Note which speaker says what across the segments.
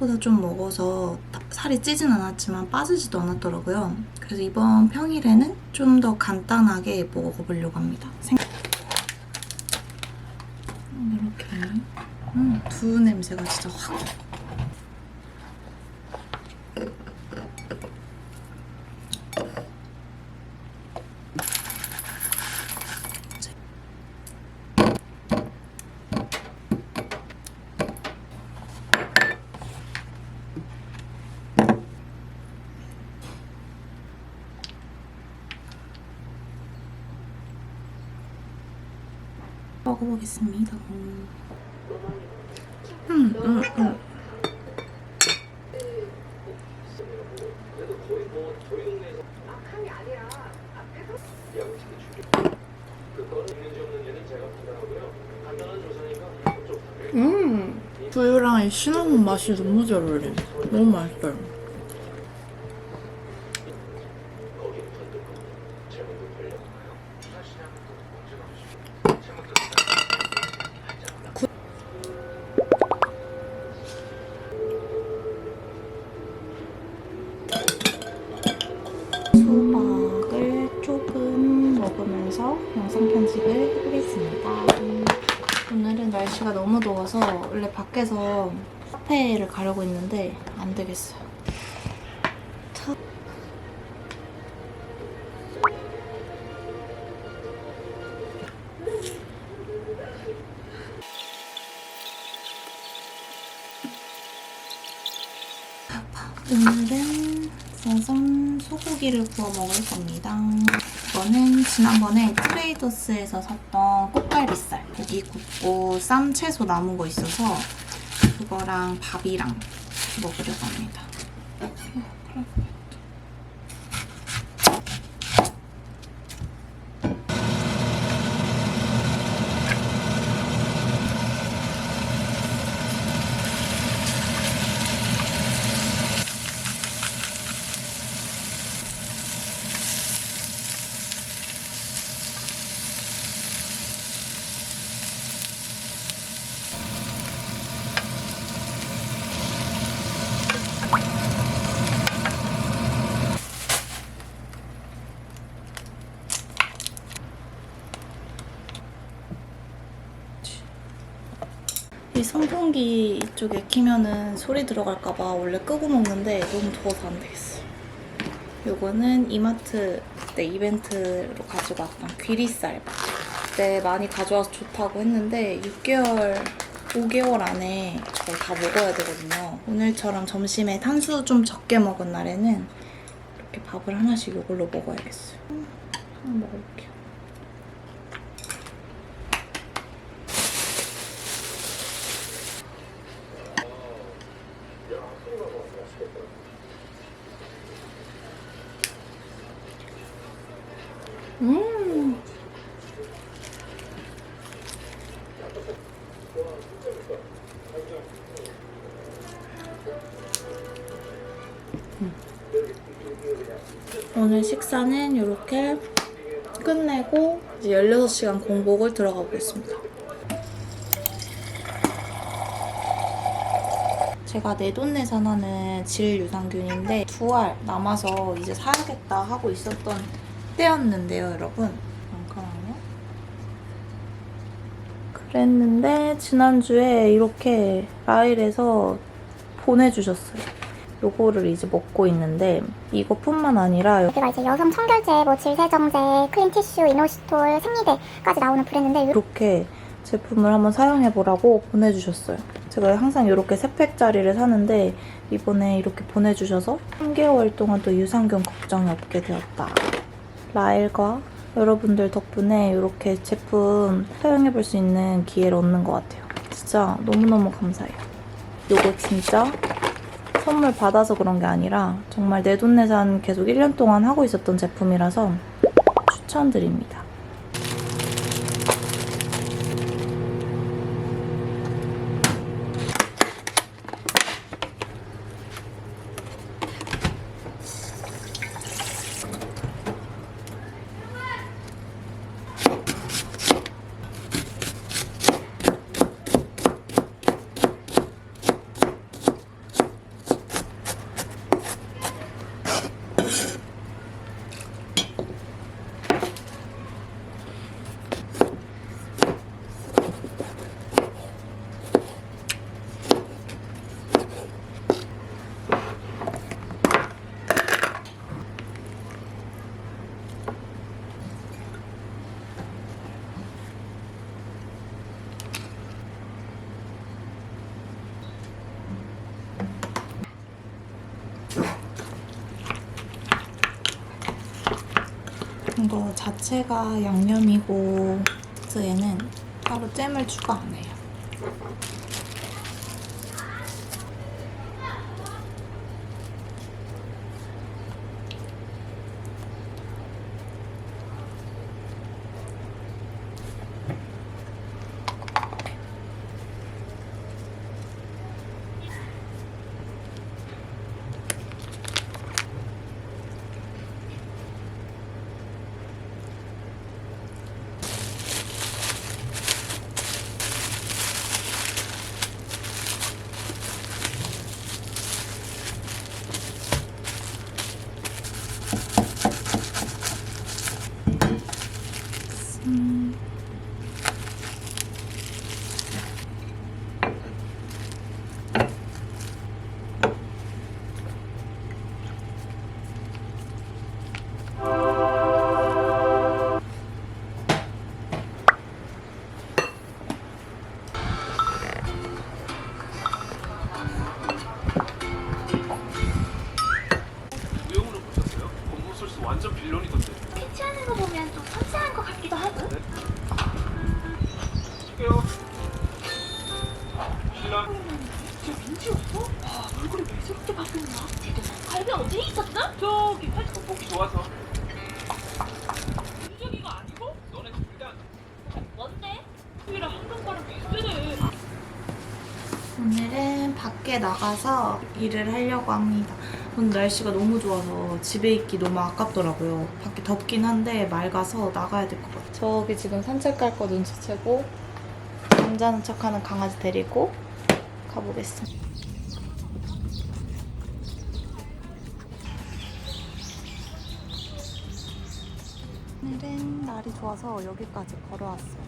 Speaker 1: 생각보다 좀 먹어서 살이 찌진 않았지만 빠지지도 않았더라고요. 그래서 이번 평일에는 좀 더 간단하게 먹어보려고 합니다. 이렇게 두유 냄새가 진짜 확. 먹어보겠습니다. 두유랑 이 시나몬 맛이 너무 잘 어울려. 너무 맛있어요. 수박을 조금 먹으면서 영상 편집을 해보겠습니다. 오늘은 날씨가 너무 더워서 원래 밖에서 카페를 가려고 했는데 안 되겠어요. 오늘은 짜잔 소고기를 구워 먹을 겁니다. 이거는 지난번에 트레이더스에서 샀던 꽃갈비살, 고기 굽고 쌈 채소 남은 거 있어서 그거랑 밥이랑 먹으려고 합니다. 이 선풍기 이쪽에 키면은 소리 들어갈까봐 원래 끄고 먹는데 너무 더워서 안 되겠어. 요거는 이마트 그때 이벤트로 가지고 왔던 귀리살. 그때 많이 가져와서 좋다고 했는데 5개월 안에 저걸 다 먹어야 되거든요. 오늘처럼 점심에 탄수 좀 적게 먹은 날에는 이렇게 밥을 하나씩 이걸로 먹어야겠어요. 한번 먹어볼게요. 오늘 식사는 이렇게 끝내고 이제 16시간 공복을 들어가 보겠습니다. 제가 내돈내산하는 질 유산균인데 2알 남아서 이제 사야겠다 하고 있었던 때였는데요, 여러분. 잠깐만요. 그랬는데 지난주에 이렇게 라일에서 보내주셨어요. 요거를 이제 먹고 있는데 이거뿐만 아니라
Speaker 2: 여기가 이제 여성 청결제, 뭐 질세정제, 크림 티슈, 이노시톨, 생리대까지 나오는 브랜드인데
Speaker 1: 이렇게 제품을 한번 사용해보라고 보내주셨어요. 제가 항상 이렇게 3팩짜리를 사는데 이번에 이렇게 보내주셔서 3개월 동안 또 유산균 걱정이 없게 되었다. 라일과 여러분들 덕분에 이렇게 제품 사용해볼 수 있는 기회를 얻는 것 같아요. 진짜 너무너무 감사해요. 요거 진짜 선물 받아서 그런 게 아니라 정말 내돈내산 계속 1년 동안 하고 있었던 제품이라서 추천드립니다. 이거 자체가 양념이고 얘는 따로 잼을 추가 안 해요.
Speaker 3: 내용으로 보셨어요? 건물 소스 완전 빌런이던데.
Speaker 2: 피치하는 거 보면 좀 섬세한 것 같기도 하고.
Speaker 3: 할게요. 신랑.
Speaker 2: 진짜 민지였어? 얼굴이 왜 저렇게 바뀌었나? 갈비 어디에 있었어? 저기 팔
Speaker 3: 보기 좋아서.
Speaker 4: 민정이가 아니고?
Speaker 3: 너네 둘다
Speaker 4: 뭔데? 이랑 한동가랑 비슷해.
Speaker 1: 오늘은 밖에 나가서 일을 하려고 합니다. 오늘 날씨가 너무 좋아서 집에 있기 너무 아깝더라고요. 밖에 덥긴 한데 맑아서 나가야 될 것 같아요. 저기 지금 산책 갈 거 눈치채고 잠자는 척하는 강아지 데리고 가보겠습니다. 오늘은 날이 좋아서 여기까지 걸어왔어요.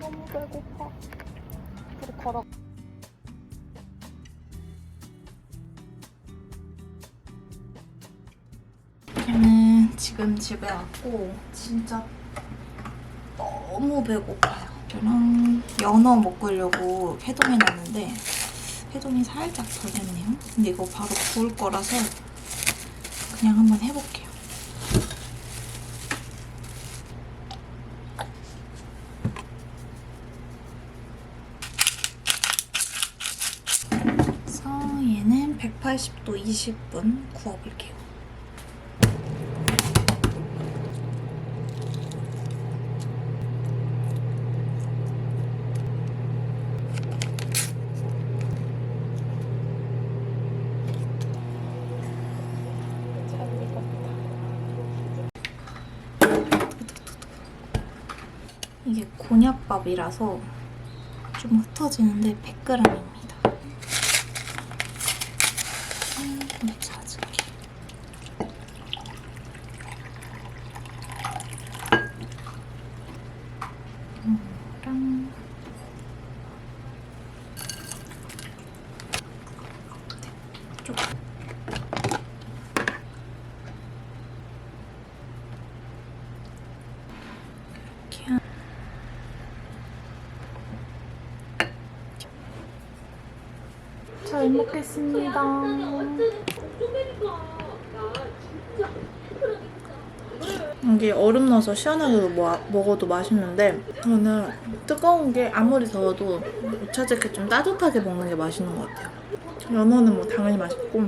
Speaker 1: 너무 배고파. 우리 걸어. 저는 지금 집에 왔고 진짜 너무 배고파요. 저랑 연어 먹으려고 해동해놨는데 해동이 살짝 덜 됐네요. 근데 이거 바로 구울 거라서 그냥 한번 해볼게요. 그래서 얘는 180도 20분 구워볼게요. 이게 곤약밥이라서 좀 흩어지는데 100g입니다. 자질게. 랑 쪽. 이렇게 잘 먹겠습니다. 이게 얼음 넣어서 시원하게 먹어도 맛있는데 저는 뜨거운 게 아무리 더워도 오차즈케 좀 따뜻하게 먹는 게 맛있는 것 같아요. 연어는 뭐 당연히 맛있고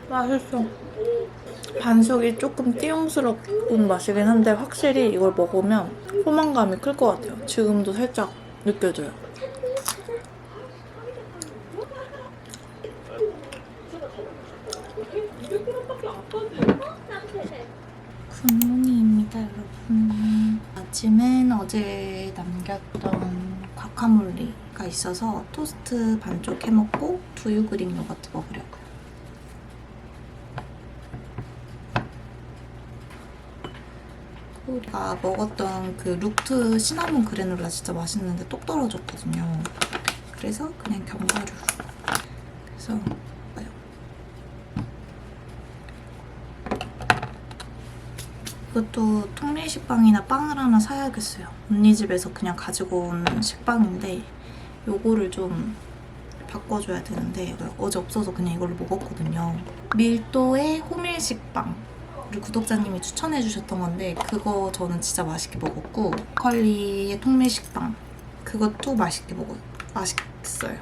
Speaker 1: 맛있어. 반숙이 조금 띠용스러운 맛이긴 한데 확실히 이걸 먹으면 포만감이 클 것 같아요. 지금도 살짝 느껴져요. 굿모닝입니다, 여러분. 아침은 어제 남겼던 과카몰리가 있어서 토스트 반쪽 해먹고 두유 그릭 요거트 먹으려고요. 제가 먹었던 그 룩트 시나몬 그래놀라 진짜 맛있는데 똑 떨어졌거든요. 그래서 그냥 견과류로. 그래서 봐요. 이것도 통밀식빵이나 빵을 하나 사야겠어요. 언니 집에서 그냥 가지고 온 식빵인데 요거를 좀 바꿔줘야 되는데 어제 없어서 그냥 이걸로 먹었거든요. 밀도의 호밀식빵. 우리 구독자님이 추천해주셨던 건데 그거 저는 진짜 맛있게 먹었고 컬리의 통밀식빵 그것도 맛있어요.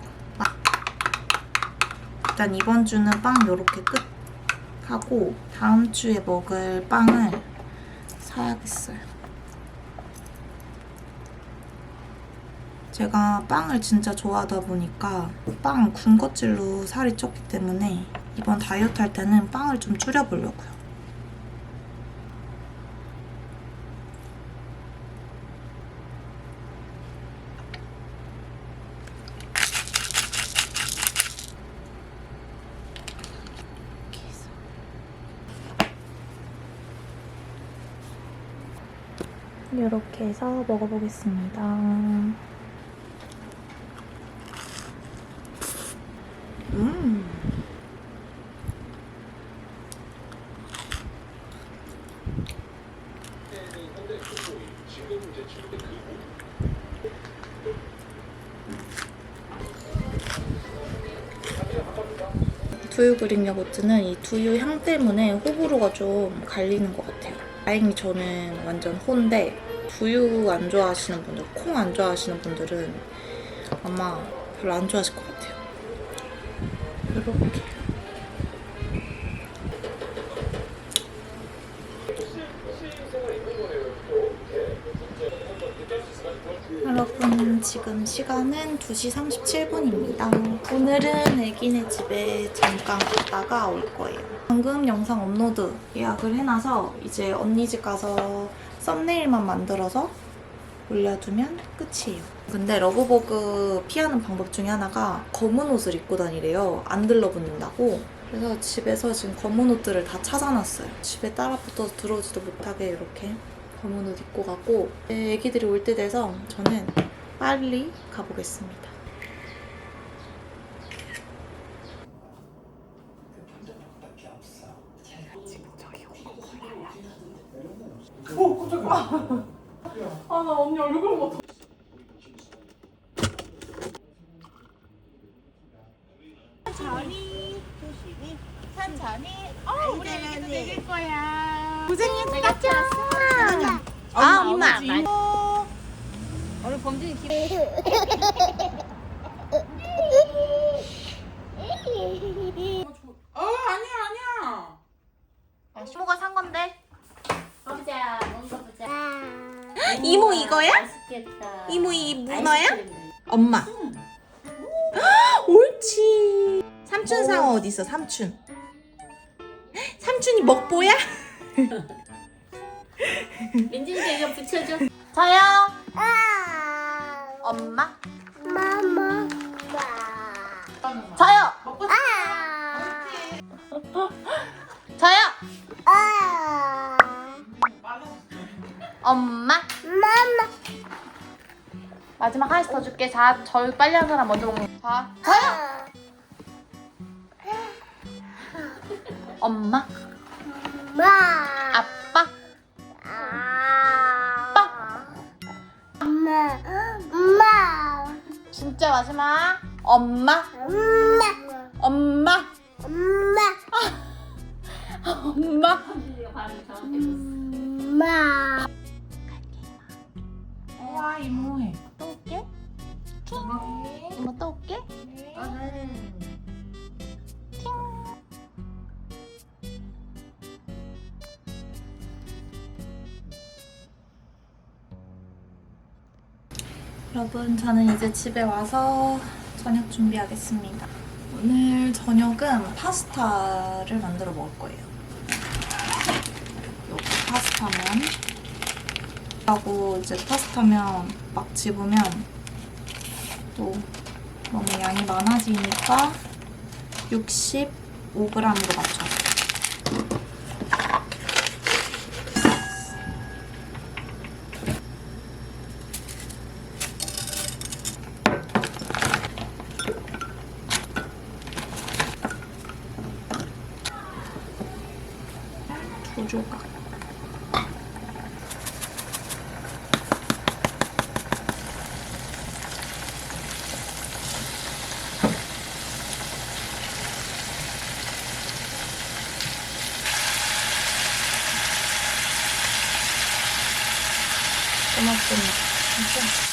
Speaker 1: 일단 이번 주는 빵 요렇게 끝 하고 다음 주에 먹을 빵을 사야겠어요. 제가 빵을 진짜 좋아하다 보니까 빵 군것질로 살이 쪘기 때문에 이번 다이어트 할 때는 빵을 좀 줄여보려고요. 이렇게 해서 먹어보겠습니다. 두유 그릭 요거트는 이 두유 향 때문에 호불호가 좀 갈리는 것 같아요. 다행히 저는 완전 호인데 두유 안 좋아하시는 분들, 콩 안 좋아하시는 분들은 아마 별로 안 좋아하실 것 같아요. 이렇게. 여러분 지금 시간은 2시 37분입니다. 오늘은 애기네 집에 잠깐 갔다가 올 거예요. 방금 영상 업로드 예약을 해놔서 이제 언니 집 가서 썸네일만 만들어서 올려두면 끝이에요. 근데 러브버그 피하는 방법 중에 하나가 검은 옷을 입고 다니래요. 안 들러붙는다고. 그래서 집에서 지금 검은 옷들을 다 찾아놨어요. 집에 따라 붙어서 들어오지도 못하게 이렇게 검은 옷 입고 가고 애기들이 올 때 돼서 저는 빨리 가보겠습니다.
Speaker 4: 아, 나 언니 얼굴 못.
Speaker 5: 천천히. 우리 애기도 먹일 거야.
Speaker 2: 고생했다.
Speaker 5: 엄마. 오늘 범준이 기분. 아니야.
Speaker 1: 시모가 산 건데.
Speaker 5: 보자. 뭔가 보자.
Speaker 1: 이모 이거야?
Speaker 5: 맛있겠다.
Speaker 1: 이모 이 문어야? 엄마. 옳지. 삼촌 상어 어디 있어? 삼촌. 삼촌이 먹보야?
Speaker 5: 민진이 이거 붙여줘.
Speaker 1: 저요. 엄마.
Speaker 2: 마마.
Speaker 1: 저요. 저요. 엄마. 마지막 하나씩 더 줄게. 자, 저희 빨리 한 사람 먼저 먹는. 자, 저요. 엄마. 아빠. 진짜 마지막. 엄마. 엄마. 엄마.
Speaker 5: 민진이가 발음이 정확해.
Speaker 1: 와 이모해. 또 올게. 이모 또 올게. 여러분 저는 이제 집에 와서 저녁 준비하겠습니다. 오늘 저녁은 파스타를 만들어 먹을 거예요. 여기 파스타면 하고 이제 파스타면 막 집으면 또 너무 양이 많아지니까 65g으로 맞춰요. 2조각. 꼬막꼬막 진짜.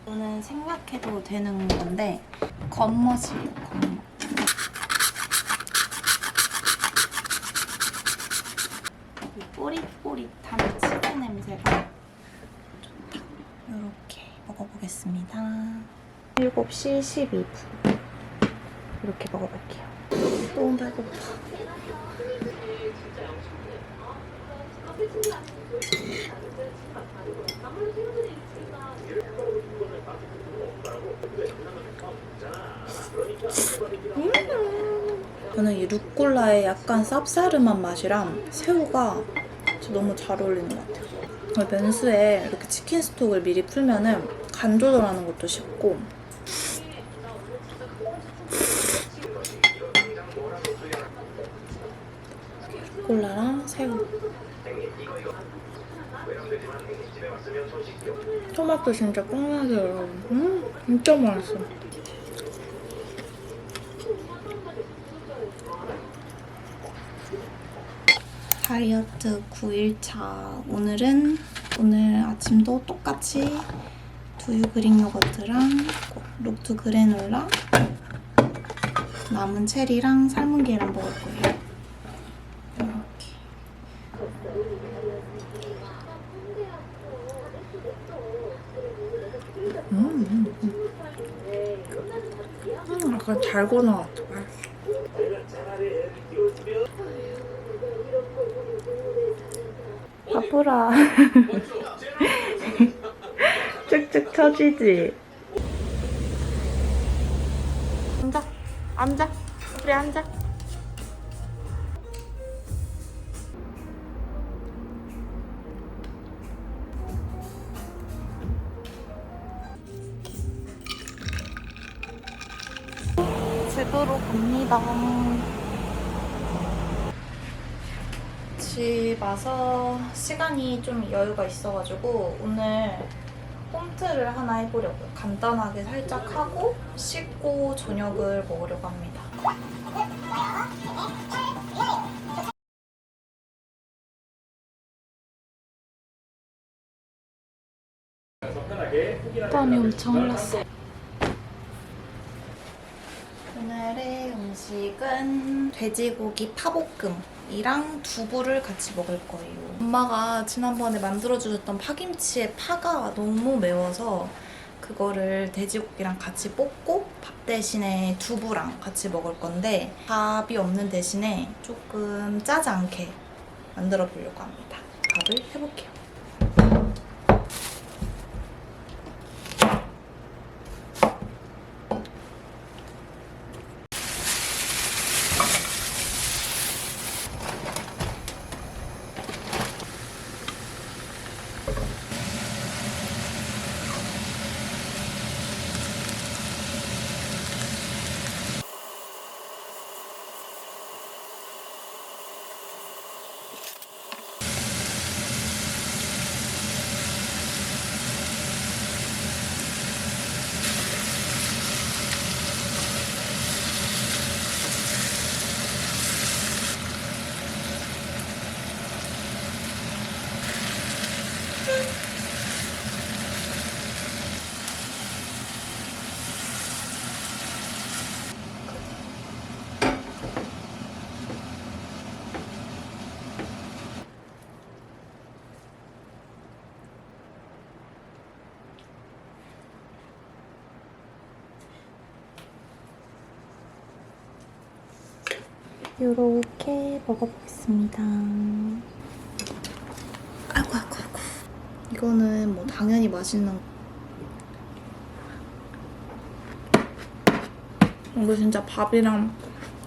Speaker 1: 이거는 생략해도 되는 건데 겉멋이에요, 겉멋. 이 꼬릿꼬릿한 치즈 냄새가 좋다. 이렇게 먹어보겠습니다. 7시 12분. 이렇게 먹어볼게요. 너무 배고파. 저는 이 루꼴라의 약간 쌉싸름한 맛이랑 새우가 진짜 너무 잘 어울리는 것 같아요. 면수에 이렇게 치킨 스톡을 미리 풀면은 간 조절하는 것도 쉽고. 루꼴라랑 새우. 토마토 진짜 뽕나세요, 여러분. 진짜 맛있어. 다이어트 9일차. 오늘 아침도 똑같이 두유 그릭 요거트랑 록두 그래놀라, 남은 체리랑 삶은 계란 먹을 거예요. 이렇게. 약간 달고나 같아. 맛있어. 바쁘라. 쭉쭉 쳐지지. 앉아. 우리 앉아. 집으로 갑니다. 집 와서 시간이 좀 여유가 있어가지고 오늘 홈트를 하나 해보려고요. 간단하게 살짝 하고 씻고 저녁을 먹으려고 합니다. 땀이 엄청 흘렀어. 오늘의 음식은 돼지고기 파볶음이랑 두부를 같이 먹을 거예요. 엄마가 지난번에 만들어주셨던 파김치의 파가 너무 매워서 그거를 돼지고기랑 같이 볶고 밥 대신에 두부랑 같이 먹을 건데 밥이 없는 대신에 조금 짜지 않게 만들어 보려고 합니다. 밥을 해볼게요. 이렇게 먹어보겠습니다. 아이고. 이거는 뭐 당연히 맛있는 거. 이거 진짜 밥이랑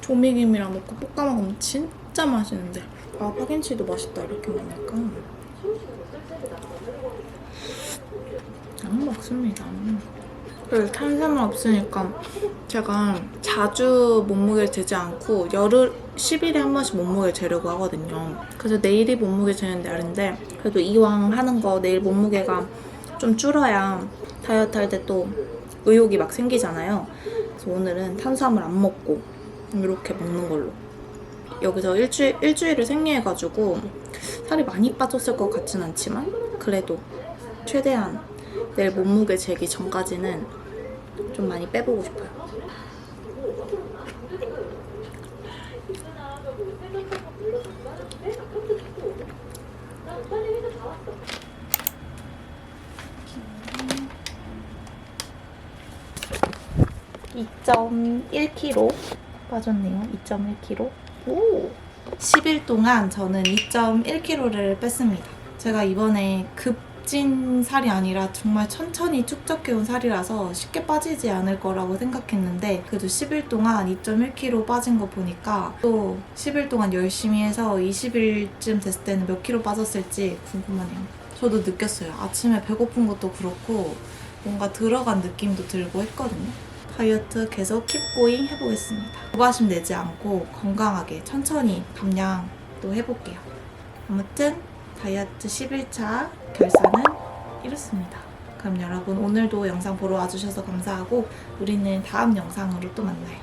Speaker 1: 조미김이랑 넣고 볶아 먹으면 진짜 맛있는데. 아, 파김치도 맛있다. 이렇게 먹으니까. 안 먹습니다. 그래서 탄수화물 없으니까 제가 자주 몸무게를 재지 않고 10일에 한 번씩 몸무게를 재려고 하거든요. 그래서 내일이 몸무게 재는 날인데 그래도 이왕 하는 거 내일 몸무게가 좀 줄어야 다이어트 할 때 또 의욕이 막 생기잖아요. 그래서 오늘은 탄수화물 안 먹고 이렇게 먹는 걸로. 여기서 일주일을 생리해가지고 살이 많이 빠졌을 것 같진 않지만 그래도 최대한 내일 몸무게 재기 전까지는 좀 많이 빼보고 싶어요. (2.1kg) 빠졌네요. 2.1kg. 오! 10일 동안 저는 2.1kg를 뺐습니다. 제가 이번에 급진 살이 아니라 정말 천천히 축적해온 살이라서 쉽게 빠지지 않을 거라고 생각했는데 그래도 10일 동안 2.1kg 빠진 거 보니까 또 10일 동안 열심히 해서 20일쯤 됐을 때는 몇 킬로 빠졌을지 궁금하네요. 저도 느꼈어요. 아침에 배고픈 것도 그렇고 뭔가 들어간 느낌도 들고 했거든요. 다이어트 계속 킵고잉 해보겠습니다. 무관심 내지 않고 건강하게 천천히 감량도 해볼게요. 아무튼 다이어트 11차 결산은 이렇습니다. 그럼 여러분 오늘도 영상 보러 와주셔서 감사하고 우리는 다음 영상으로 또 만나요.